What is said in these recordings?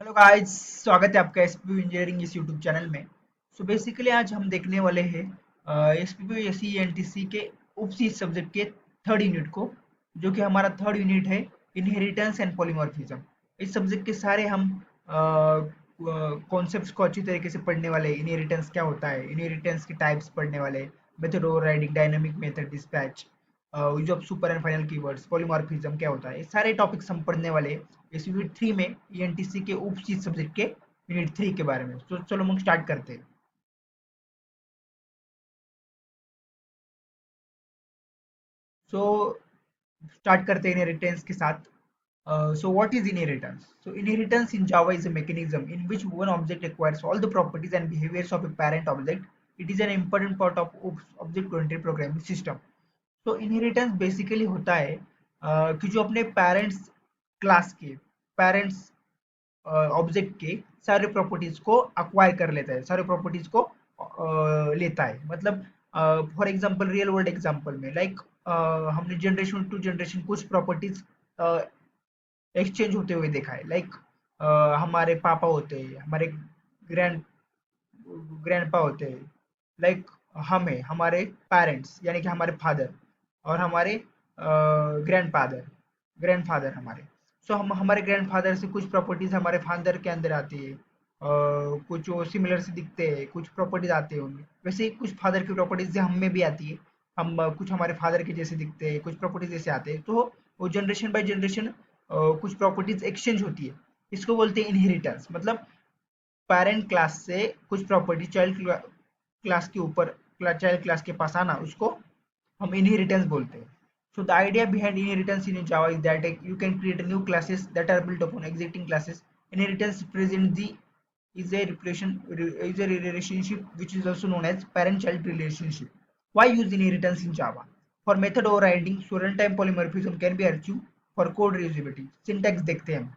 Hello guys, स्वागत है आपका एसपीयू इंजीनियरिंग इस यूट्यूब चैनल में। सो बेसिकली आज हम देखने वाले हैं एसपीयू एसई एनटीसी के उपसी सब्जेक्ट के थर्ड यूनिट को, जो कि हमारा थर्ड यूनिट है इनहेरिटेंस एंड पॉलीमॉर्फिज्म। इस सब्जेक्ट के सारे हम कॉन्सेप्ट्स को अच्छी तरीके से पढ़ने वाले। इनहेरिटेंस क्या होता है, इनहेरिटेंस के टाइप्स पढ़ने वाले, method overriding, dynamic method, dispatch, use of super and final keywords, polymorphism क्या होता है, ये सारे टॉपिक्स हम पढ़ने वाले हैं इस यूनिट 3 में, ईएनटीसी के उप सब्जेक्ट के यूनिट 3 के बारे में। तो चलो हम स्टार्ट करते हैं। सो स्टार्ट करते हैं इनहेरिटेंस के साथ। So what is inheritance? So inheritance in Java is a mechanism in which one object acquires all the properties and behaviors of a parent object. It is an important part of object-oriented programming system. तो inheritance basically होता है कि जो अपने parents class के, parents object के सारे properties को अक्वायर कर लेता है, सारे प्रॉपर्टीज को लेता है। मतलब for example, real world example में, लाइक हमने जनरेशन टू जनरेशन कुछ प्रॉपर्टीज एक्सचेंज होते हुए देखा है। लाइक हमारे पापा होते हैं, हमारे ग्रैंड ग्रैंडपा होते हैं, लाइक हमें हमारे पेरेंट्स यानी कि हमारे फादर और हमारे ग्रैंडफादर ग्रैंडफादर हमारे। सो हम हमारे ग्रैंडफादर से कुछ प्रॉपर्टीज हमारे फादर के अंदर आती है, कुछ वो सिमिलर से दिखते हैं, कुछ प्रॉपर्टीज आते हैं उनमें। वैसे ही कुछ फादर की प्रॉपर्टीज हम में भी आती है, हम कुछ हमारे फादर के जैसे दिखते हैं, कुछ प्रॉपर्टीज जैसे आते हैं। तो वो जनरेशन बाय जनरेशन कुछ प्रॉपर्टीज एक्सचेंज होती है। इसको बोलते हैं इनहेरिटेंस। मतलब पेरेंट क्लास से कुछ प्रॉपर्टी चाइल्ड क्लास के ऊपर, चाइल्ड क्लास के पास आना, उसको हम इनहेरिटेंस बोलते हैं। So the idea behind inheritance in Java is that you can create new classes that are built upon existing classes. Inheritance presents the is a relationship which is also known as parent-child relationship. Why use inheritance in Java? For method overriding, so runtime polymorphism can be achieved for code reusability. Syntax देखते हैं हम।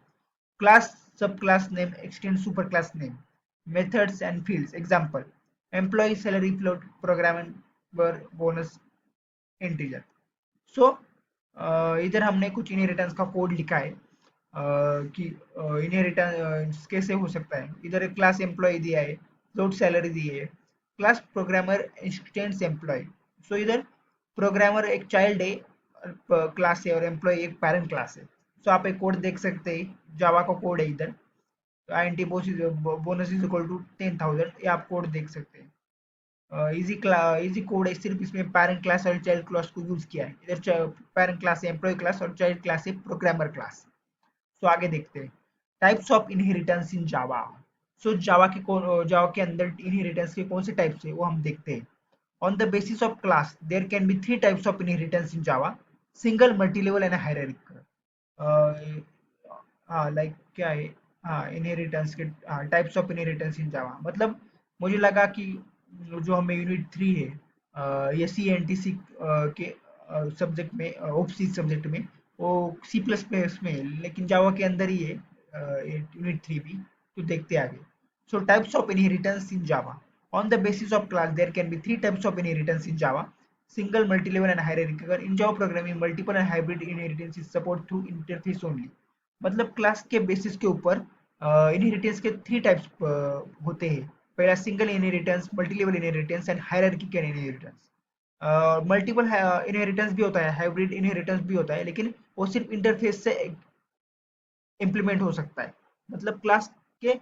Class, subclass name, extend superclass name, methods and fields. Example: employee salary float, programmer bonus integer. सो इधर हमने कुछ inheritance का code लिखा है कि इनहेरिटेंस कैसे हो सकता है। इधर एक क्लास एम्प्लॉय दिया है, फ्लोट सैलरी दी है, क्लास प्रोग्रामर इंस्टेंस एम्प्लॉय। सो इधर प्रोग्रामर एक चाइल्ड है, क्लास है, और एम्प्लॉय एक पेरेंट क्लास है। सो आप एक कोड देख सकते हैं, जावा का कोड है इधर। INT bonus is equal to 10,000, ये आप कोड देख सकते हैं। इजी कोड है, सिर्फ इसमें पेरेंट क्लास और चाइल्ड क्लास को यूज किया है। इधर पेरेंट क्लास है एम्प्लॉय क्लास और चाइल्ड क्लास है प्रोग्रामर क्लास। सो आगे देखते हैं टाइप्स ऑफ इनहेरिटेंस इन जावा। सो जावा के अंदर इनहेरिटेंस के कौन से टाइप्स है वो हम देखते हैं। On the basis of class there can be three types of inheritance in Java: single, multi level and hierarchical. हाँ, लाइक क्या है, हाँ, इनहेरिटेंस के types of inheritance in Java. मतलब मुझे लगा कि जो हमें यूनिट 3 है ये सी एन टी सी के सब्जेक्ट में, ओपसी सब्जेक्ट में, वो सी प्लस प्लस में है, लेकिन जावा के अंदर ही है यूनिट 3 भी। तो देखते आगे। So types of inheritance in Java. On the basis of class there can be three types of inheritance in Java: single, multi level and hierarchical. In Java programming multiple and hybrid inheritance is support through interface only. मतलब class के basis के ऊपर inheritance के three types होते हैं। पहला single inheritance, multi level inheritance and hierarchical inheritance. Multiple inheritance भी होता है, हाइब्रिड इनहेरिटेंस भी होता है, लेकिन वो सिर्फ इंटरफेस से इम्प्लीमेंट हो सकता है। मतलब के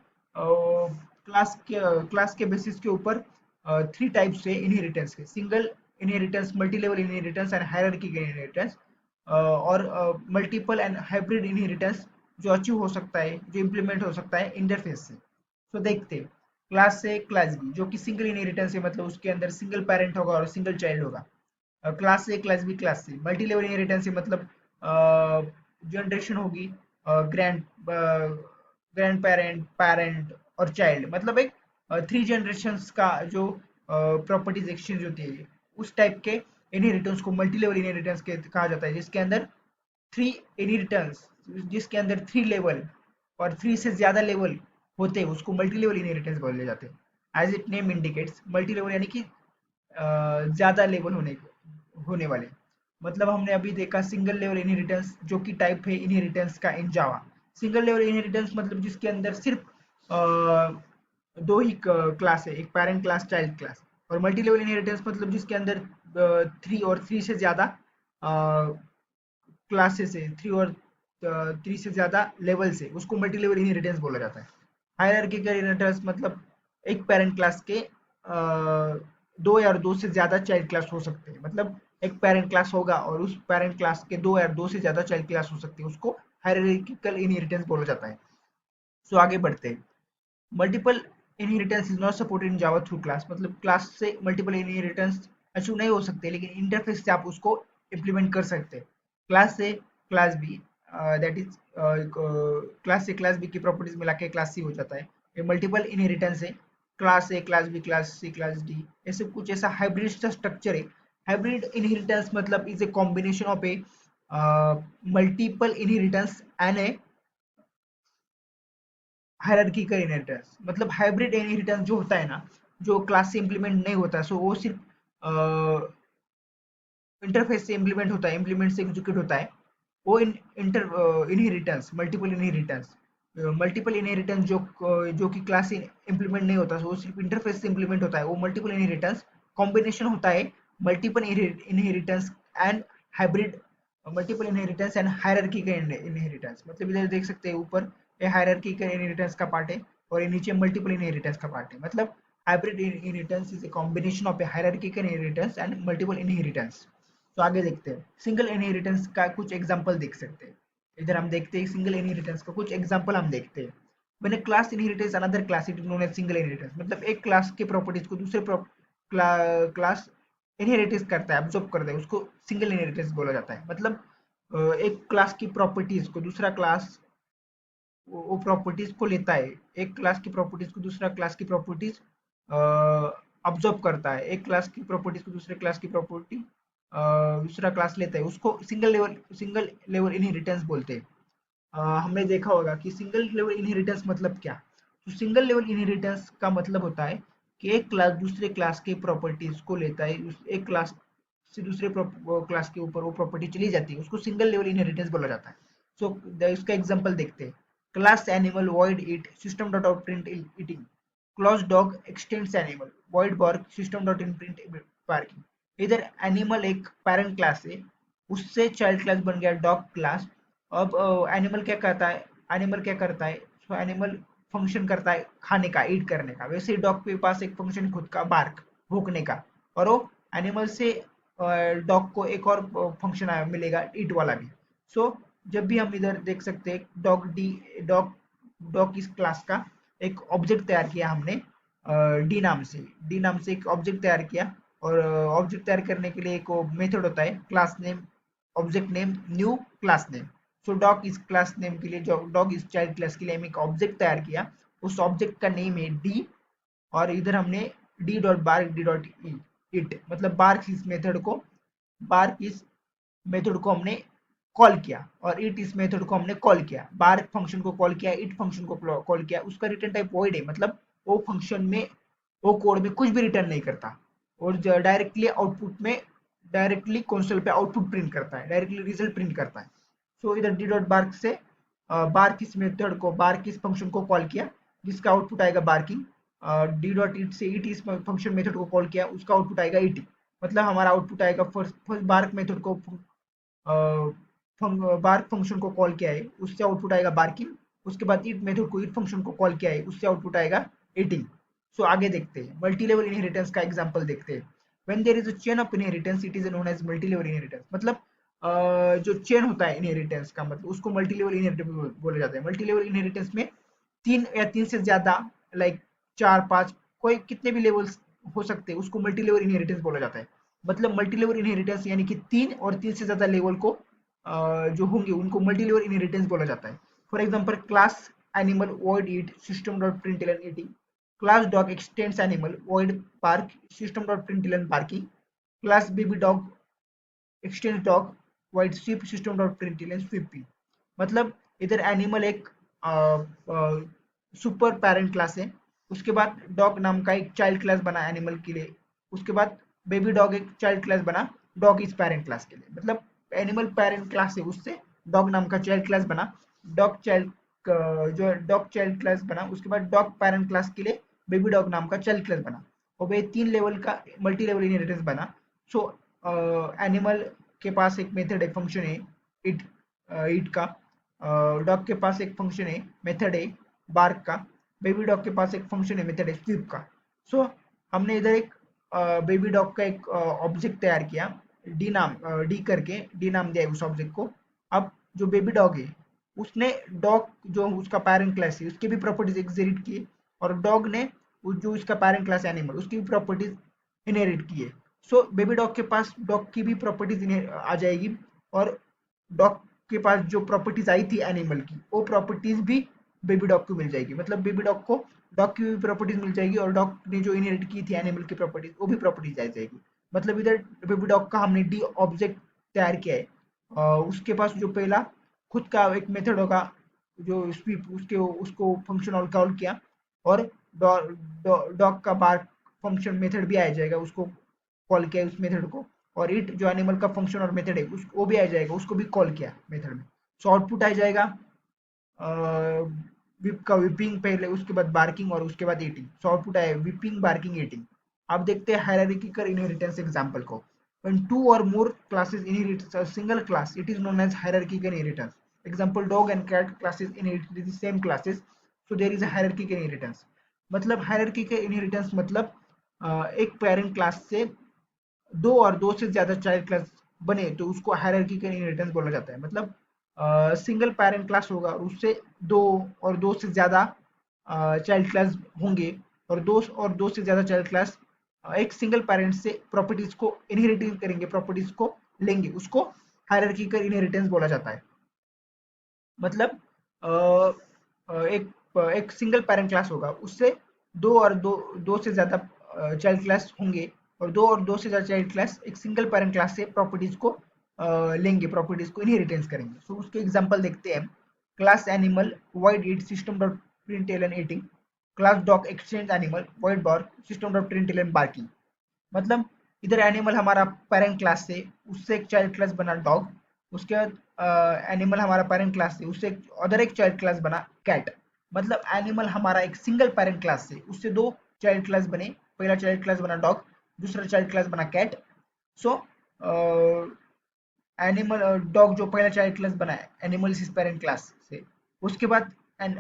क्लास के बेसिस के ऊपर थ्री टाइप्स है इनहेरिटेंस के: single inheritance, multi level inheritance and hierarchical inheritance. और मल्टीपल एंड हाइब्रिड इनहेरिटेंस जो अचीव हो सकता है, जो इम्प्लीमेंट हो सकता है इंटरफेस से। तो देखते हैं क्लास से क्लास बी, जो कि सिंगल इनहेरिटेंस है, मतलब उसके अंदर सिंगल पेरेंट होगा और सिंगल चाइल्ड होगा। Class A, class B, class C. Multi level inheritance मतलब जनरेशन होगी, ग्रैंड ग्रैंड पेरेंट, पेरेंट और चाइल्ड, मतलब एक थ्री जनरेशंस का जो प्रॉपर्टीज एक्सचेंज होती है, उस टाइप के इनहेरिटेंस को मल्टी लेवल इनहेरिटेंस कहा जाता है, जिसके अंदर थ्री इनहेरिटेंस, जिसके अंदर थ्री लेवल और थ्री से ज्यादा लेवल होते हैं, उसको मल्टी लेवल इनहेरिटेंस बोले जाते हैं। As it name indicates, multi level यानी कि ज्यादा लेवल होने वाले। मतलब हमने अभी देखा सिंगल लेवल इनहेरिटेंस, जो कि टाइप है इनहेरिटेंस का इन जावा। सिंगल लेवल इनहेरिटेंस मतलब जिसके अंदर सिर्फ दो ही क्लास है, एक पेरेंट क्लास चाइल्ड क्लास। और मल्टी लेवल इनहेरिटेंस मतलब जिसके अंदर थ्री और थ्री से ज्यादा क्लासेस है, थ्री और थ्री से ज्यादा लेवल्स है, उसको मल्टी लेवल इनहेरिटेंस बोला जाता है। हायरार्किकल इनहेरिटेंस मतलब एक पेरेंट क्लास के दो या दो से ज्यादा चाइल्ड क्लास हो सकते हैं, मतलब एक पेरेंट क्लास होगा और उस पेरेंट क्लास के दो या दो से ज्यादा चाइल्ड क्लास हो सकती है, उसको हायरार्किकल इनहेरिटेंस बोला जाता है। सो आगे बढ़ते हैं। Multiple inheritance is not supported in Java through class, मतलब क्लास से मल्टीपल इनहेरिटेंस अचीव नहीं हो सकते, लेकिन इंटरफेस से आप उसको इम्प्लीमेंट कर सकते हैं। क्लास से class B, that is class से क्लास बी की प्रॉपर्टीज मिला के क्लास सी हो जाता है। ये मल्टीपल इनहेरिटेंस है, class A class B class C class D, ऐसे कुछ ऐसा हाइब्रिड स्ट्रक्चर है। हाइब्रिड इनहेरिटेंस मतलब is a combination of a multiple inheritance and a hierarchical inheritance. मतलब हाइब्रिड इनहेरिटेंस जो होता है ना, जो क्लास से इंप्लीमेंट नहीं होता, सो वो सिर्फ इंटरफेस से इंप्लीमेंट होता है, इंप्लीमेंट से एग्जीक्यूट होता है, वो inter inheritance multiple inheritance. Multiple inheritance जो कि क्लास से इंप्लीमेंट नहीं होता, वो सिर्फ इंटरफेस से इंप्लीमेंट होता है, वो मल्टीपल इनहेरिटेंस कॉम्बिनेशन होता है। Multiple inheritance and hybrid, multiple inheritance and hierarchy का इनहेरिटेंस। मतलब इधर देख सकते हैं ऊपर ये हायरार्की का इनहेरिटेंस का पार्ट है और ये नीचे मल्टीपल इनहेरिटेंस का पार्ट है। मतलब hybrid inheritance is a combination of A hierarchical inheritance and multiple inheritance. तो आगे देखते हैं, सिंगल इनहेरिटेंस का कुछ एग्जांपल देख सकते हैं। इधर हम देखते हैं सिंगल इनहेरिटेंस का कुछ एग्जांपल हम देखते हैं। When a class inherits another class it is known as single inheritance. मतलब एक क्लास के प्रॉपर्टीज को दूसरे क्लास इनहेरिटेस करता है, अब्सॉर्ब करता है, उसको सिंगल इनहेरिटेंस बोला जाता है। मतलब एक क्लास की प्रॉपर्टीज को दूसरा क्लास वो प्रॉपर्टीज को लेता है, एक क्लास की प्रॉपर्टीज को दूसरा क्लास की प्रॉपर्टीज अब्जॉर्ब करता है, एक क्लास की प्रॉपर्टीज को दूसरे क्लास की प्रॉपर्टी दूसरा क्लास लेता है, उसको सिंगल लेवल इनहेरिटेंस बोलते हैं। हमने देखा होगा कि सिंगल लेवल इनहेरिटेंस मतलब क्या। तो सिंगल लेवल इनहेरिटेंस का मतलब होता है कि एक क्लास दूसरे क्लास के प्रॉपर्टीज को लेता है, एक क्लास से दूसरे क्लास के ऊपर वो प्रॉपर्टी चली जाती है, उसको सिंगल लेवल इनहेरिटेंस बोला जाता है। सो इसका एग्जांपल देखते हैं। Class animal void eat system dot out print eating, clause dog extends animal void bark system dot in print barking। इधर एनिमल एक पेरेंट क्लास है, उससे चाइल्ड क्लास बन गया डॉग क्लास। अब एनिमल क्या करता है, एनिमल क्या करता है, सो एनिमल फंक्शन करता है खाने का, ईट करने का। वैसे ही डॉग के पास एक फंक्शन खुद का, बार्क भौंकने का। और वो एनिमल से डॉग को एक और फंक्शन मिलेगा ईट वाला भी। सो जब भी हम इधर देख सकते हैं डॉग डॉग इस क्लास का एक ऑब्जेक्ट तैयार किया हमने डी नाम से एक ऑब्जेक्ट तैयार किया। और ऑब्जेक्ट तैयार करने के लिए एक मेथड होता है class name object name new class name. So dog इस क्लास नेम के लिए, जो डॉग इस चाइल्ड क्लास के लिए हम एक ऑब्जेक्ट तैयार किया, उस ऑब्जेक्ट का नेम है डी। और इधर हमने D dot bark D dot it, मतलब बार्क इस मेथड को हमने कॉल किया और इट इस मेथड को हमने कॉल किया, बार्क फंक्शन को कॉल किया, इट फंक्शन को कॉल किया। उसका रिटर्न टाइप वॉइड है, मतलब वो फंक्शन में वो कोड में कुछ भी रिटर्न नहीं करता और डायरेक्टली आउटपुट में डायरेक्टली कंसोल पे आउटपुट प्रिंट करता है, डायरेक्टली रिजल्ट प्रिंट करता है। सो इधर डी डॉट बार्क से बार्क इस मेथड को, बार्क इस फंक्शन को कॉल किया जिसका आउटपुट आएगा बार्किंग। डी डॉट इट से इट इस फंक्शन मेथड को कॉल किया, उसका आउटपुट आएगा इट। मतलब हमारा आउटपुट आएगा फर्स्ट फर्स्ट बार्क मेथड को बार्क फंक्शन को कॉल किया है, उससे आउटपुट आएगा बार्किंग। उसके बाद ईट मेथड को ईट फंक्शन को कॉल किया है, उससे आउटपुट आएगा ईटिंग। सो आगे देखते हैं, मल्टी लेवल इनहेरिटेंस का एग्जांपल देखते हैं। When there is a chain of inheritance it is known as multi level inheritance. मतलब जो चेन होता है इनहेरिटेंस का, मतलब उसको मल्टी लेवल इनहेरिटेंस बोला जाता है। मल्टी लेवल इनहेरिटेंस में तीन या तीन से ज्यादा, लाइक चार पांच, कोई कितने भी लेवल्स हो सकते हैं, उसको मल्टी लेवल इनहेरिटेंस बोला जाता है। मतलब मल्टी लेवल इनहेरिटेंस यानी कि तीन और तीन से ज्यादा लेवल को जो होंगे उनको मल्टी लेवल इनहेरिटेंस बोला जाता है। For example class animal void eat system dot println eating, class dog extends animal void bark system dot println barking, class baby dog extends dog void sweep system dot println sweeping। मतलब इधर animal एक super parent class है, उसके बाद dog नाम का एक child class बना एनिमल के लिए, उसके बाद बेबी डॉग एक चाइल्ड क्लास बना डॉग इज पेरेंट क्लास के लिए। मतलब एनिमल पेरेंट क्लास है, उससे डॉग नाम का चाइल्ड क्लास बना, डॉग चाइल्ड जो डॉग चाइल्ड क्लास बना, उसके बाद डॉग पेरेंट क्लास के लिए बेबी डॉग नाम का चाइल्ड क्लास बना, और वे 3 लेवल का मल्टी लेवल इनहेरिटेंस बना। सो एनिमल के पास एक मेथड है, फंक्शन है इट, ईट का। डॉग के पास एक फंक्शन है, मेथड है बार्क का। बेबी डॉग के पास एक फंक्शन है, मेथड है स्लीप का। सो हमने इधर एक बेबी डॉग का एक ऑब्जेक्ट तैयार किया, डी करके डी नाम दिया उस ऑब्जेक्ट को। अब जो बेबी डॉग है, उसने डॉग जो उसका पेरेंट क्लास है उसकी भी प्रॉपर्टीज एग्जिट की है, और डॉग ने जो उसका पेरेंट क्लास एनिमल उसकी भी प्रॉपर्टीज इनहेरिट की है। सो बेबी डॉग के पास डॉग की भी प्रॉपर्टीज आ जाएगी, और डॉग के पास जो प्रॉपर्टीज आई थी एनिमल की, वो प्रॉपर्टीज भी बेबी डॉग को मिल जाएगी। मतलब बेबी डॉग को डॉग की भी प्रॉपर्टीज मिल जाएगी, और डॉग ने जो इनहेरिट की थी एनिमल की प्रॉपर्टीज, वो भी प्रॉपर्टीज आ जाएगी। मतलब इधर बेबी डॉग का हमने डी ऑब्जेक्ट तैयार किया है। उसके पास जो पहला खुद का एक मेथड होगा, जो स्वीप उसके उसको फंक्शन और कॉल किया, और डॉग का बार्क फंक्शन मेथड भी आ जाएगा, उसको कॉल किया उस मेथड को। और इट जो एनिमल का फंक्शन और मेथड है वो भी आ जाएगा, उसको भी कॉल किया मेथड में। सो आउटपुट आ जाएगा विप का विपिंग पहले, उसके बाद बार्किंग, और उसके बाद ईटिंग। सो आउटपुट आया विपिंग, बार्किंग, ईटिंग। अब देखते हैं हायरार्किकल इनहेरिटेंस एग्जांपल को। when two or more classes inherit a single class, it is known as hierarchical inheritance. Example, dog and cat classes inherit the same classes, so there is a hierarchical inheritance. मतलब hierarchical inheritance मतलब एक parent class से दो और दो से ज्यादा child class बने तो उसको हायरार्किकल इनहेरिटेंस बोला जाता है। मतलब सिंगल पेरेंट क्लास होगा और उससे दो और दो से ज्यादा चाइल्ड क्लास होंगे, और दो से ज्यादा चाइल्ड क्लास एक सिंगल पेरेंट से प्रॉपर्टीज को इनहेरिट करेंगे, प्रॉपर्टीज को लेंगे, उसको हायरार्किकल इनहेरिटेंस बोला जाता है। मतलब अ, एक सिंगल पेरेंट क्लास होगा, उससे दो और दो से ज्यादा चाइल्ड क्लास होंगे, और दो और दो से ज्यादा चाइल्ड क्लास एक सिंगल पेरेंट क्लास से प्रॉपर्टीज को लेंगे, प्रॉपर्टीज को इनहेरिटेंस करेंगे। सो उसके एग्जांपल देखते हैं। Class animal void eat system dot println eating, class dog extends animal void bark system dot println barking. मतलब इधर एनिमल हमारा पेरेंट क्लास से, उससे एक चाइल्ड क्लास बना डॉग। उसके बाद एनिमल हमारा पेरेंट क्लास से, उससे एक अदर एक चाइल्ड क्लास बना कैट। मतलब एनिमल हमारा एक सिंगल पेरेंट क्लास से, उससे दो चाइल्ड क्लास बने, पहला चाइल्ड क्लास बना डॉग, दूसरा चाइल्ड क्लास बना कैट। सो एनिमल डॉग जो पहला चाइल्ड क्लास बना है एनिमल इस पेरेंट क्लास से, उसके बाद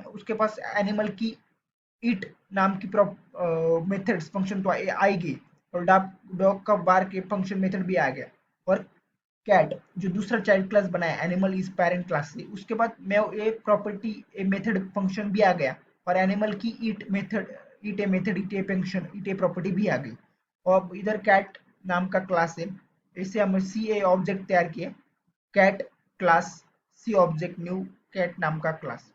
उसके पास एनिमल की ईट नाम की मेथड्स फंक्शन तो आएगी, और डॉग का बार के फंक्शन मेथड भी आ गया। और कैट जो दूसरा चाइल्ड क्लास बनाया एनिमल इस पेरेंट क्लास से, उसके बाद मैं a property a method function भी आ गया, और एनिमल की ईट a function eat a property भी आ गई। और इधर कैट नाम का क्लास है, इससे हम सी ए ऑब्जेक्ट तैयार किए, cat class C object new cat नाम का क्लास।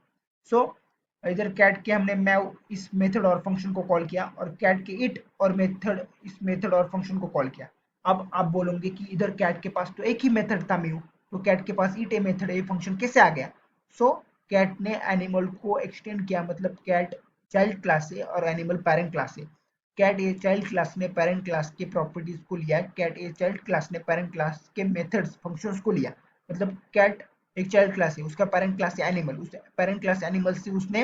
सो इधर कैट के हमने मैव इस मेथड और फंक्शन को कॉल किया, और कैट के इट और मेथड इस मेथड और फंक्शन को कॉल किया। अब आप बोलोगे कि इधर कैट के पास तो एक ही मेथड था म्यू, तो कैट के पास eat a method a function कैसे आ गया? सो कैट ने एनिमल को एक्सटेंड किया, मतलब कैट चाइल्ड क्लास है और एनिमल पेरेंट क्लास है। कैट ए चाइल्ड क्लास ने पेरेंट क्लास के प्रॉपर्टीज को लिया, कैट ए चाइल्ड क्लास ने पेरेंट क्लास के मेथड्स फंक्शंस को लिया। मतलब कैट एक चाइल्ड क्लास है, उसका पेरेंट क्लास है एनिमल, उस पेरेंट क्लास एनिमल से उसने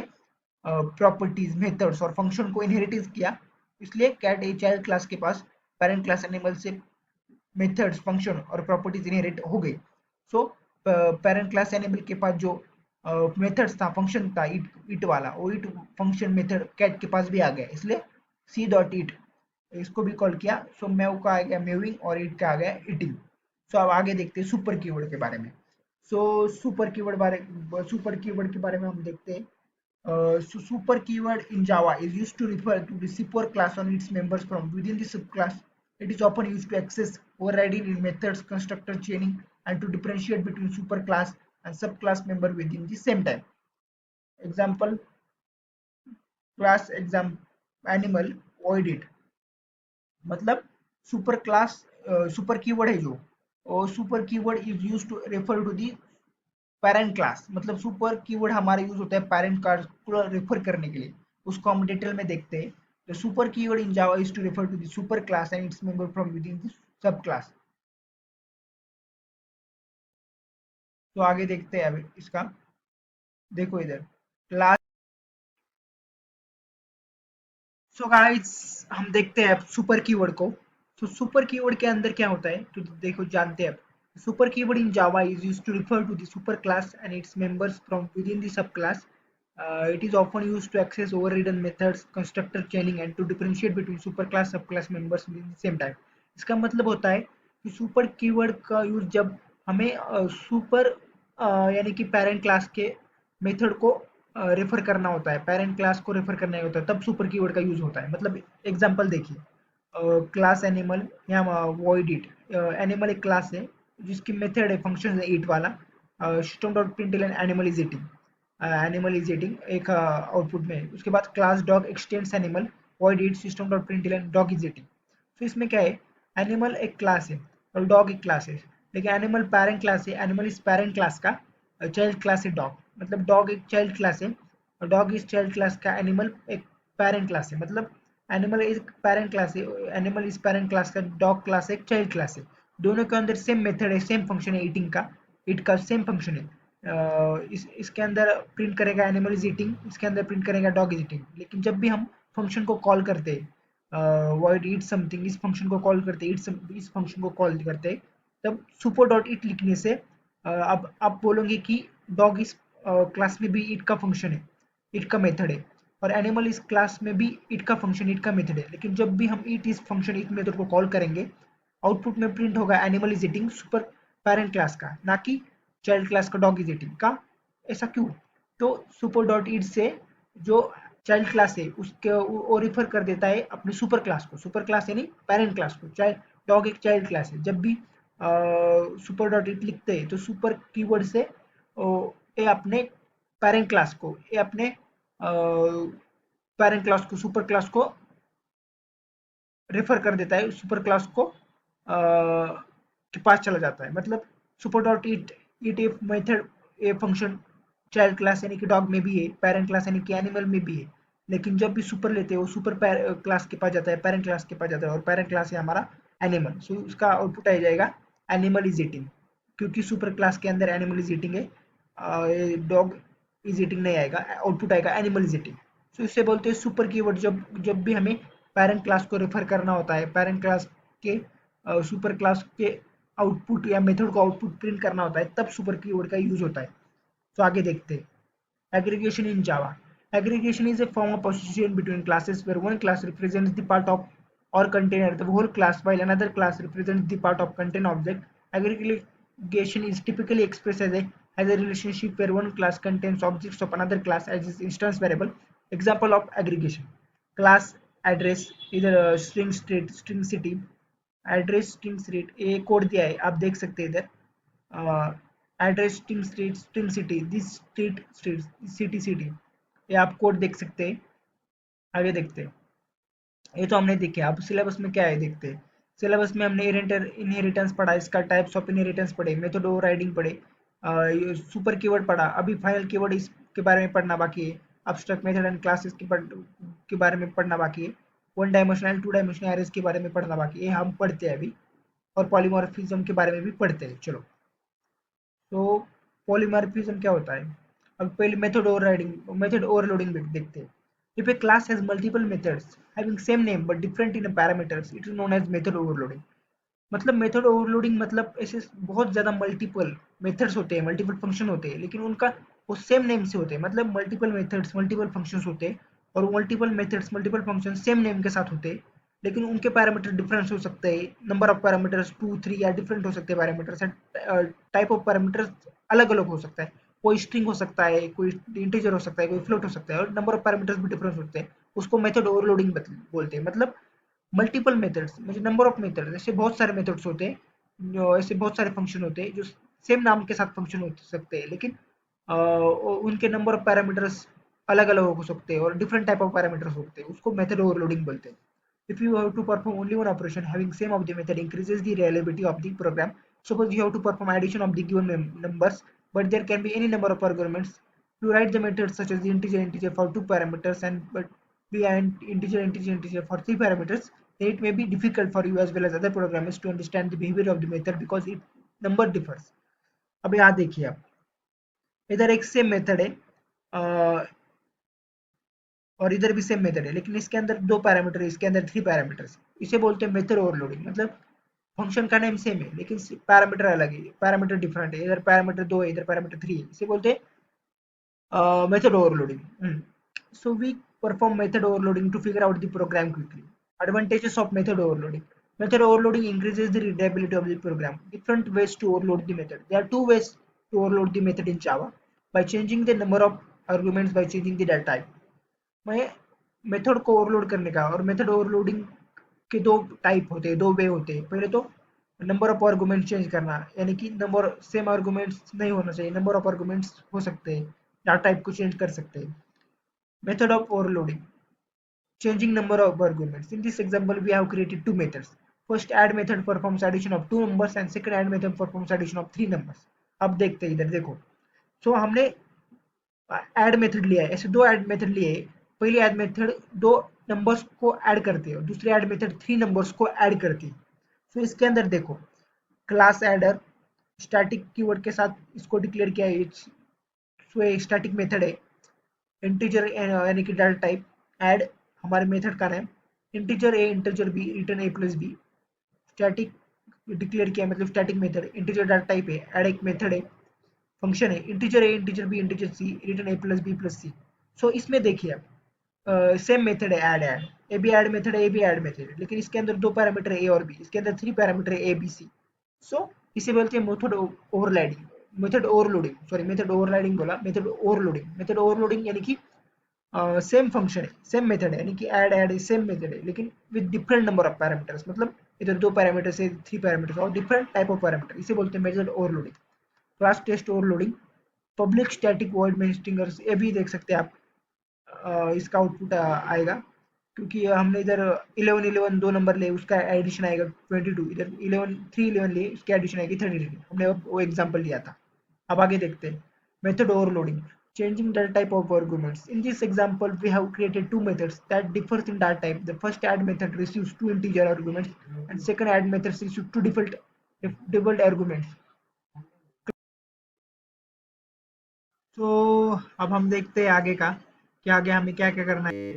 प्रॉपर्टीज मेथड्स और फंक्शन को इनहेरिट किया। इसलिए कैट ए चाइल्ड क्लास के पास पेरेंट क्लास एनिमल से मेथड्स फंक्शन और प्रॉपर्टीज इनहेरिट हो गई। सो पेरेंट क्लास एनिमल के पास जो मेथड्स था, फंक्शन था इट वाला, वो इट फंक्शन मेथड कैट के पास भी आ गया, इसलिए सी डॉट इट इसको भी कॉल किया। सो मेव का आ गया मेविंग, और इट का आ गया इटिंग। सो अब आगे देखते हैं सुपर कीवर्ड के बारे में। सो सुपर कीवर्ड के बारे में हम देखते हैं। So super keyword in Java is used to refer to the super class on its members from within the subclass. It is often used to access overriding in methods, constructor chaining, and to differentiate between superclass and subclass member within the same time. Example, class exam animal void it. मतलब super class super keyword है जो, और super keyword is use to refer to the parent class. मतलब super keyword हमारा use होता है parent class को refer करने के लिए, उसको हम डिटेल में देखते हैं। तो super keyword in Java is to refer to the super class and its member from with in the sub class. तो आगे देखते हैं अब इसका, देखो इधर क्लास। सो गाइस, हम देखते हैं अब सुपर कीवर्ड को। तो सुपर कीवर्ड के अंदर क्या होता है तो देखो, जानते हैं अब। Super keyword in Java is used to refer to the super class and its members from within the sub class. It is often used to access overridden methods, constructor chaining, and to differentiate between superclass subclass members within the same time. इसका मतलब होता है कि super keyword का use जब हमें super यानी कि पेरेंट क्लास के मेथड को रेफर करना होता है, पेरेंट क्लास को रेफर करना होता है, तब सुपर कीवर्ड का यूज होता है। मतलब एग्जांपल देखिए, क्लास एनिमल या वॉइड इट। एनिमल एक क्लास है जिसकी मेथड है फंक्शन है ईट वाला। System dot println animal is eating, animal is eating एक आउटपुट में। उसके बाद class dog x tends animal void it system dot println dog is eating. तो इसमें क्या है, एनिमल एक क्लास है और डॉग एक क्लास है, लेकिन एनिमल पेरेंट क्लास है। एनिमल इस पेरेंट क्लास का, चाइल्ड क्लास है डॉग, मतलब डॉग एक चाइल्ड क्लास है और डॉग इस चाइल्ड क्लास का, एनिमल एक पेरेंट क्लास है। मतलब एनिमल एक पेरेंट क्लास है, एनिमल इस पेरेंट क्लास का, डॉग क्लास एक चाइल्ड क्लास है। दोनों के अंदर सेम मेथड है, सेम फंक्शन है ईटिंग का, ईट का सेम फंक्शन है। इसके अंदर प्रिंट करेगा एनिमल इज ईटिंग, इसके अंदर प्रिंट करेगा डॉग इज ईटिंग। लेकिन जब भी हम फंक्शन को कॉल करते हैं, वॉइड ईट समथिंग, इस फंक्शन को कॉल करते हैं, इस फंक्शन को कॉल करते हैं, तब सुपर डॉट ईट लिखने से अब आप बोलोगे कि डॉग इस क्लास में भी ईट का फंक्शन है, ईट का मेथड है, और एनिमल इस क्लास में भी ईट का फंक्शन, ईट का मेथड है। लेकिन जब भी हम ईट इस फंक्शन, ईट मेथड को कॉल करेंगे, आउटपुट में प्रिंट होगा animal is eating super parent class का, ना कि चाइल्ड क्लास का डॉग इज ईटिंग का। ऐसा क्यों? तो सुपर डॉट ईट से जो चाइल्ड क्लास है उसके वो रेफर कर देता है अपने सुपर क्लास को, सुपर क्लास यानी पेरेंट क्लास को। चाइल्ड डॉग एक चाइल्ड क्लास है। जब भी सुपर डॉट इट लिखते हैं तो सुपर कीवर्ड से ये अपने पेरेंट क्लास को, ये अपने पेरेंट क्लास को, सुपर क्लास को रेफर कर देता है, सुपर क्लास को के पास चला जाता है। मतलब super dot it it a method, a function child class यानी कि डॉग में भी है, पेरेंट क्लास यानी कि एनिमल में भी है। लेकिन जब भी सुपर लेते हैं वो सुपर क्लास के पास जाता है, पेरेंट क्लास के पास जाता है, और पेरेंट क्लास है हमारा एनिमल। सो उसका आउटपुट आ जाएगा एनिमल इज ईटिंग, क्योंकि सुपर क्लास के अंदर एनिमल इज ईटिंग है, डॉग इज ईटिंग नहीं आएगा, आउटपुट आएगा एनिमल इज ईटिंग। सो इससे बोलते हैं सुपर कीवर्ड। जब जब भी हमें पेरेंट क्लास को रेफर करना होता है, पेरेंट क्लास के सुपर क्लास के आउटपुट या मेथड को आउटपुट प्रिंट करना होता है, तब सुपर कीवर्ड का यूज होता है। तो आगे देखते हैं aggregation in Java. Aggregation is a form of association between classes where one class represents the part of or container the whole class while another class represents the part of contain object. Aggregation is typically expressed as a relationship where one class contains objects of another class as its instance variable. Example of aggregation: class address, either string state, string city, address string street, ये code दिया है आप देख सकते हैं इधर। Address string street string city, this street street city city, ये आप कोड देख सकते हैं। आगे देखते हैं। ये तो हमने देखे। अब सिलेबस में क्या है देखते हैं। सिलेबस में हमने इनहेरिटेंस पढ़ा, इसका टाइप्स ऑफ इनहेरिटेंस पढ़े, मेथड ओवरराइडिंग पढ़े, सुपर कीवर्ड पढ़ा। अभी फाइनल कीवर्ड इसके बारे में पढ़ना बाकी है। अब्स्ट्रैक्ट मेथड एंड क्लासेस के बारे में पढ़ना बाकी है। One dimensional two dimensional arrays के बारे में पढ़ना बाकी है, हम पढ़ते हैं अभी। और पॉलीमॉर्फिज्म के बारे में भी पढ़ते हैं। चलो, तो पॉलीमॉर्फिज्म क्या होता है? अब पहले मेथड ओवरलोडिंग देखते हैं। If a class has multiple methods having same name but different in parameters, it is known as method overloading. मतलब मेथड ओवरलोडिंग मतलब ऐसे बहुत ज्यादा मल्टीपल मेथड्स होते हैं, मल्टीपल फंक्शन होते हैं, लेकिन उनका वो सेम नेम से होते हैं। मतलब मल्टीपल मेथड्स, मल्टीपल फंक्शंस होते हैं, और multiple methods, multiple function same name के साथ होते हैं, लेकिन उनके पैरामीटर डिफरेंस हो सकते हैं। नंबर ऑफ पैरामीटर्स 2 3 या डिफरेंट हो सकते हैं पैरामीटर्स, टाइप ऑफ पैरामीटर्स अलग अलग हो सकता है। कोई स्ट्रिंग हो सकता है, कोई इंटीजर हो सकता है, कोई फ्लोट हो सकता है, और नंबर ऑफ पैरामीटर्स भी डिफरेंस होते हैं। उसको मेथड ओवरलोडिंग बोलते हैं। मतलब मल्टीपल मेथड्स, मुझे नंबर ऑफ मेथड्स, ऐसे बहुत सारे मेथड्स होते हैं, ऐसे बहुत सारे फंक्शन होते हैं जो सेम नाम के साथ फंक्शन हो सकते हैं, लेकिन उनके नंबर ऑफ पैरामीटर्स अलग अलग हो सकते हैं और डिफरेंट टाइप ऑफ पैरामीटर्स होते हैं। उसको मेथड ओवरलोडिंग बोलते हैं। If you have to perform only one operation, having same of the method increases the reliability of the program. Suppose you have to perform addition of the given numbers, but there can be any number of arguments. You write the methods such as the integer for 2 parameters and but behind integer for 3 parameters. Then it may be difficult for you as well as other programmers to understand the behavior of the method because it number differs. अब यहाँ देखिए आप, इधर एक same method है, और इधर भी सेम मेथड है, लेकिन इसके अंदर 2 पैरामीटर है, इसके अंदर 3 पैरामीटर्स। इसे बोलते हैं मेथड ओवरलोडिंग। मतलब फंक्शन का नेम सेम है लेकिन पैरामीटर अलग है, पैरामीटर डिफरेंट है, इधर पैरामीटर 2 है, इधर पैरामीटर 3 है। इसे बोलते हैं method overloading. So we perform method overloading to figure out the program quickly. Advantages of method overloading. Method overloading increases the readability of the program. Different ways to overload the method. There are two ways to overload the method in Java: by changing the number of arguments, by changing the data type. मैं method को overload करने का, और method overloading के दो type होते हैं, दो वे होते हैं। पहले तो नंबर ऑफ आर्गुमेंट चेंज करना, यानी कि नंबर सेम आर्गुमेंट्स नहीं होना चाहिए, नंबर ऑफ आर्गुमेंट्स हो सकते हैं, डाटा टाइप को चेंज कर सकते हैं। Method of overloading, changing number of arguments. In this example we have created two methods. First add method performs addition of two numbers and second add method performs addition of three numbers. अब देखते हैं, इधर देखो। सो हमने add method लिया है, ऐसे दो ऐड मेथड लिए। पहली ऐड मेथड दो नंबर्स को ऐड करती है और दूसरी ऐड मेथड थ्री नंबर्स को ऐड करती है। तो इसके अंदर देखो, क्लास एडर स्टैटिक कीवर्ड के साथ इसको डिक्लेयर किया है। सो ये स्टैटिक मेथड है। इंटीजर यानी कि डाटा टाइप ऐड हमारे मेथड का नाम, इंटीजर ए इंटीजर बी रिटर्न ए प्लस बी। स्टैटिक डिक्लेयर किया मतलब static method, integer data type है, ऐड एक मेथड है, फंक्शन है, इंटीजर ए integer B integer C return ए plus B plus C. So इसमें देखिए आप सेम मेथड है, add add A B add method है, ए बी ऐड मेथड है, लेकिन इसके अंदर दो पैरामीटर है ए और बी, इसके अंदर थ्री पैरामीटर है ए बी सी। सो इसे बोलते हैं method overriding, method overloading, sorry method overriding बोला, मेथड ओवरलोडिंग। मेथड ओवरलोडिंग यानी कि सेम फंक्शन है, सेम मेथड है, यानी कि ऐड ऐड सेम मेथड है लेकिन with different number of parameters. मतलब इधर दो पैरामीटर से थ्री पैरामीटर्स और डिफरेंट टाइप ऑफ पैरामीटर, इसे बोलते हैं method overloading. Class test overloading, public static void main string args, ये भी देख सकते हैं आप। इसका आउटपुट आएगा, क्योंकि हमने इधर 11 11 दो नंबर लिए, उसका एडिशन आएगा 22, इधर 11 3 11 लिए, उसकी एडिशन आएगी 33। हमने वो एग्जांपल लिया था। अब आगे देखते हैं method overloading, changing data type of arguments. In this example, we have created two methods that differs in data type. The first add method receives two integer arguments, and second add method receives two default arguments. तो अब हम देखते हैं आगे का, कि आगे हमें क्या क्या करना है।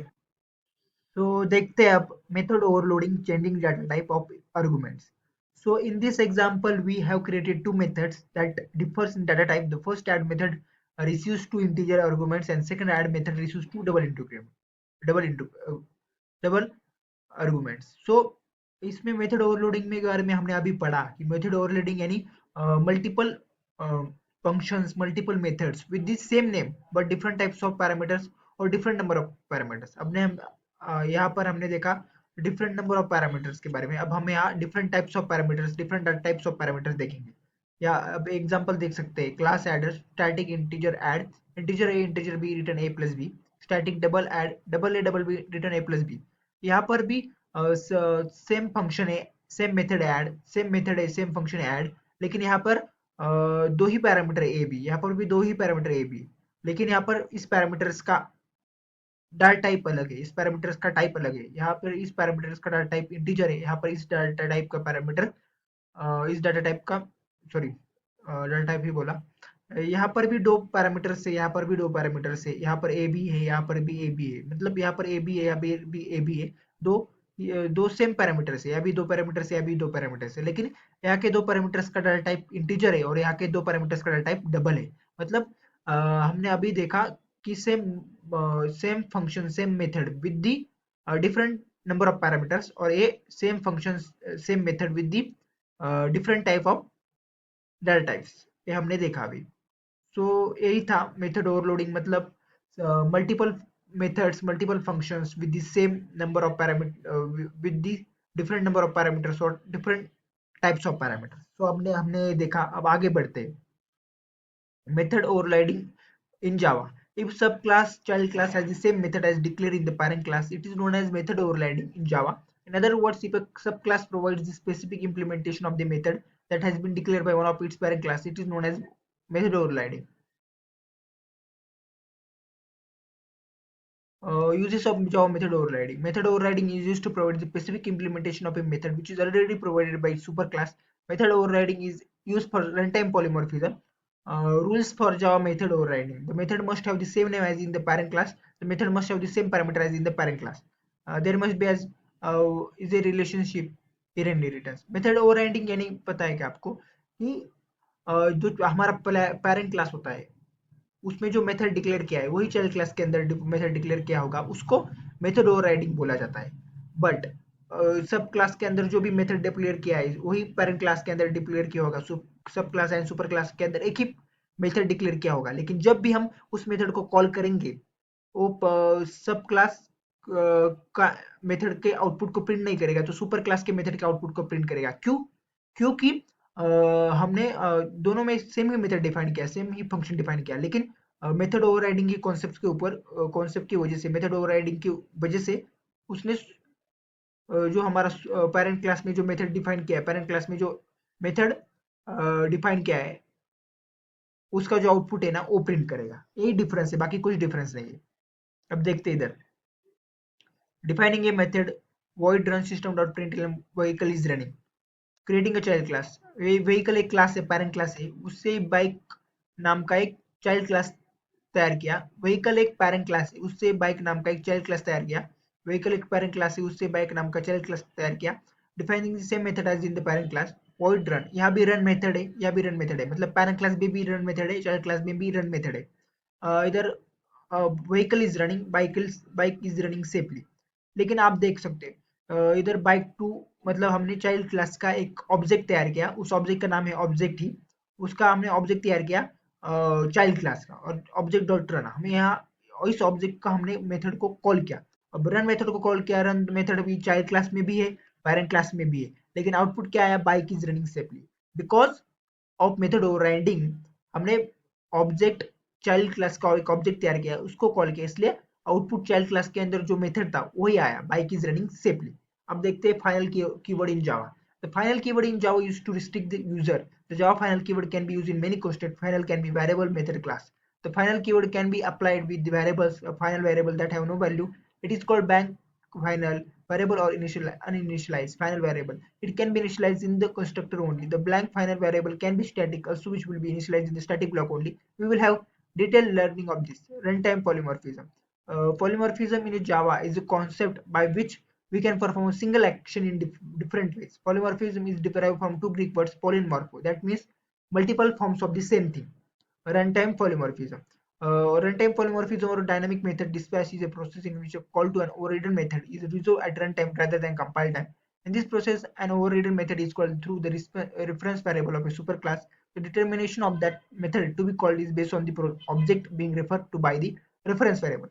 तो देखते हैं अब method overloading, changing data type of arguments. So in this example, we have created two methods that differs in data type. The first add method receives two integer arguments, and second add method receives two double arguments. So इसमें method overloading में बारे में हमने अभी पढ़ा कि method overloading यानी multiple functions, multiple methods with the same name but different types of parameters और different number of parameters। अब ने हम यहाँ पर हमने देखा डिफरेंट नंबर ऑफ पैरामीटर्स के बारे में। अब हम यहाँ different types of parameters, different types of parameters देखेंगे। या अब एग्जांपल देख सकते हैं, class adder static integer add integer A integer B return A plus B, static double add double a double b return A plus b. यहाँ पर भी same function है, same method add, same method है, same function add, लेकिन यहाँ पर दो ही parameter A B, यहाँ पर भी दो ही पैरामीटर ए बी, लेकिन यहाँ पर इस पैरामीटर्स का डाटा टाइप अलग है, इस पैरामीटर्स का टाइप अलग है। यहाँ पर इस पैरामीटर्स का डाटा टाइप इंटीजर है, यहाँ पर इस डाटा टाइप का पैरामीटर इस डाटा टाइप का, सॉरी डाटा टाइप ही बोला। यहाँ पर भी दो पैरामीटर से, यहाँ पर भी दो पैरामीटर से, यहाँ पर ए बी है, यहाँ पर भी ए बी है, मतलब यहाँ पर ए बी है, यहाँ भी ए बी है। दो दो सेम पैरामीटर से, यहाँ भी दो पैरामीटर से, यहाँ भी दो पैरामीटर से, लेकिन यहाँ के दो पैरामीटर्स का डाटा टाइप इंटीजर है और यहाँ के दो पैरामीटर्स का डाटा टाइप डबल है। मतलब हमने अभी देखा कि same function same method with the different number of parameters, और ये same function same method with the different type of data types, ये हमने देखा अभी। सो यही था मेथड ओवरलोडिंग। मतलब multiple methods, multiple functions with the same number of parameter, with the different number of parameters और डिफरेंट टाइप्स ऑफ पैरामीटर्स। तो हमने देखा। अब आगे बढ़ते हैं, method overriding in Java. If subclass child class has the same method as declared in the parent class, it is known as method overriding in Java. In other words, if a subclass provides the specific implementation of the method that has been declared by one of its parent class, it is known as method overriding. Uses of Java method overriding. Method overriding is used to provide the specific implementation of a method which is already provided by superclass. Method overriding is used for runtime polymorphism. Rules for Java method overriding. The method must have the same name as in the parent class. The method must have the same parameter as in the parent class. There must be as is a relationship here and inheritance. Method overriding यानी पता है क्या आपको कि जो हमारा parent class होता है उसमें जो मेथड डिक्लेयर किया है वही चाइल्ड क्लास के अंदर मेथड डिक्लेयर किया होगा उसको मेथड ओवरराइडिंग बोला जाता है बट सब क्लास के अंदर जो भी मेथड डिक्लेयर किया है वही पेरेंट क्लास के अंदर डिक्लेयर किया होगा सब क्लास एंड सुपर क्लास के अंदर एक ही मेथड डिक्लेयर किया होगा लेकिन जब भी हम उस मेथड को कॉल करेंगे वो सब क्लास का मेथड के आउटपुट को प्रिंट नहीं करेगा तो सुपर क्लास के मेथड के आउटपुट को प्रिंट करेगा क्यों क्योंकि हमने दोनों में सेम ही मेथड डिफाइन किया सेम ही फंक्शन डिफाइन किया लेकिन मेथड ओवरराइडिंग के कॉन्सेप्ट के ऊपर कॉन्सेप्ट की वजह से मेथड ओवरराइडिंग की वजह से उसने जो हमारा पेरेंट क्लास में जो मेथड डिफाइन किया है पेरेंट क्लास में जो मेथड डिफाइन किया है उसका जो आउटपुट है ना वो प्रिंट करेगा यही डिफरेंस है बाकी कुछ डिफरेंस नहीं है अब देखते इधर defining a method void run system dot println vehicle is running creating a child class vehicle एक क्लास है पेरेंट क्लास है उससे बाइक नाम का एक चाइल्ड क्लास तैयार किया व्हीकल एक पेरेंट क्लास है उससे बाइक नाम का एक चाइल्ड क्लास तैयार किया व्हीकल एक पेरेंट क्लास है उससे बाइक नाम का चाइल्ड क्लास तैयार किया defining the same method as in the parent class void run यहाँ भी रन मेथड है यहाँ भी रन मेथड है मतलब पेरेंट क्लास में भी रन मेथड है चाइल्ड क्लास में भी रन मेथड है इधर vehicle is running bike is running safely लेकिन आप देख सकते हैं इधर बाइक टू मतलब हमने चाइल्ड क्लास का एक ऑब्जेक्ट तैयार किया उस ऑब्जेक्ट का नाम है ऑब्जेक्ट ही उसका हमने ऑब्जेक्ट तैयार किया चाइल्ड क्लास का और ऑब्जेक्ट डॉट रन हमें यहाँ इस ऑब्जेक्ट का हमने मेथड को कॉल किया अब रन मेथड को कॉल किया रन मेथड भी चाइल्ड क्लास में भी है पेरेंट क्लास में भी है लेकिन आउटपुट क्या आया bike is running safely because of method overriding हमने ऑब्जेक्ट चाइल्ड क्लास का एक ऑब्जेक्ट तैयार किया उसको कॉल किया इसलिए आउटपुट चाइल्ड क्लास के अंदर जो मेथड था वही आया बाइक इज रनिंग सेफली अब देखते हैं final keyword in Java the final keyword in java used to restrict the user the java final keyword can be used in many context final can be variable method class the final keyword can be applied with the variables a final variable that have no value it is called blank final variable or uninitialized final variable it can be initialized in the constructor only the blank final variable can be static also which will be initialized in the static block only we will have detailed learning of this runtime polymorphism polymorphism in java is a concept by which we can perform a single action in different ways. Polymorphism is derived from two Greek words polymorpho, that means multiple forms of the same thing. Runtime polymorphism. Runtime polymorphism or dynamic method dispatch is a process in which a call to an overridden method is resolved at runtime rather than compile time. In this process, an overridden method is called through the reference variable of a superclass. The determination of that method to be called is based on the object being referred to by the reference variable.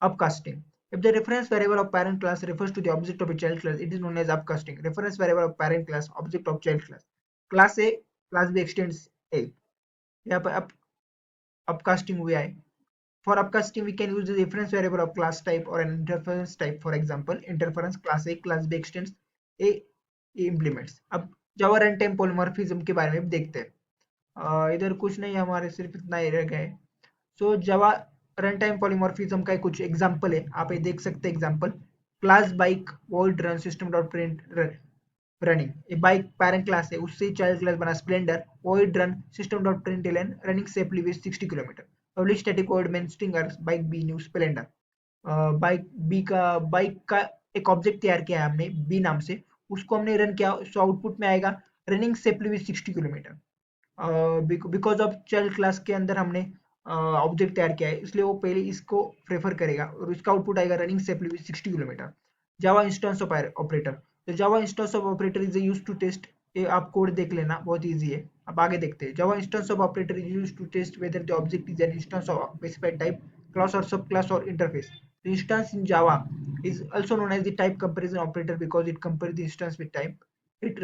Upcasting. If the reference variable of parent class refers to the object of a child class, it is known as upcasting. Reference variable of parent class, object of child class. Class A, class B extends A. यहाँ पर upcasting हुआ है. For upcasting, we can use the reference variable of class type or an interference type. For example, interference class A, class B extends A implements. अब Java runtime polymorphism के बारे में देखते हैं. इधर कुछ नहीं हमारे सिर्फ इतना ही रह गए. So Java runtime polymorphism का कुछ एग्जांपल है आप ये देख सकते हैं example class bike void run system dot print running ये बाइक पेरेंट क्लास है उससे चाइल्ड क्लास बना Splendor void run system dot println running safely with 60 kilometre publish static void main stinger bike b new Splendor bike का एक object तैयार किया है हमने बी नाम से उसको हमने रन किया सो आउटपुट में आएगा running safely with 60 kilometre because of child class के अंदर हमने ऑब्जेक्ट तैयार किया है इसलिए वो पहले इसको प्रेफर करेगा और इसका आउटपुट आएगा running safely with 60 kilometre Java instance of operator तो Java instance of operator is used to test ये आप कोड देख लेना बहुत इजी है अब आगे देखते हैं Java instance of operator is used to test whether the object is an instance of specified type class or subclass or interface the instance in java is also known as the type comparison operator because it compares the instance with type it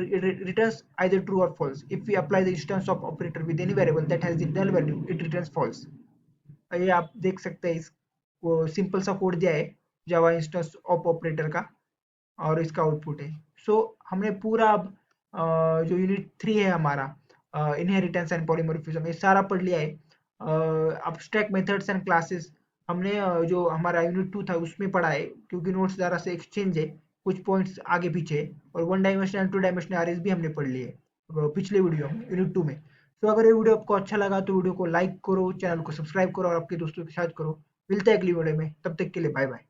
returns either true or false if we apply the instance of operator with any variable that has the null value it returns false ये आप देख सकते हैं इसको simple सा code दिया है जावा instance of operator का और इसका आउटपुट है सो हमने पूरा अब जो यूनिट 3 है हमारा इनहेरिटेंस एंड पॉलीमॉर्फिज्म ये सारा पढ़ लिया है अब्स्ट्रैक्ट मेथड्स एंड क्लासेस हमने जो हमारा यूनिट 2 था उसमें पढ़ा है क्योंकि नोट्स ज़रा से एक्सचेंज है कुछ पॉइंट्स आगे पीछे और one dimensional and two dimensional RS भी हमने पढ़ लिए पिछले वीडियो में यूनिट 2 में तो अगर ये वीडियो आपको अच्छा लगा तो वीडियो को लाइक करो, चैनल को सब्सक्राइब करो और आपके दोस्तों के साथ करो। मिलते हैं अगली वीडियो में, तब तक के लिए बाय बाय।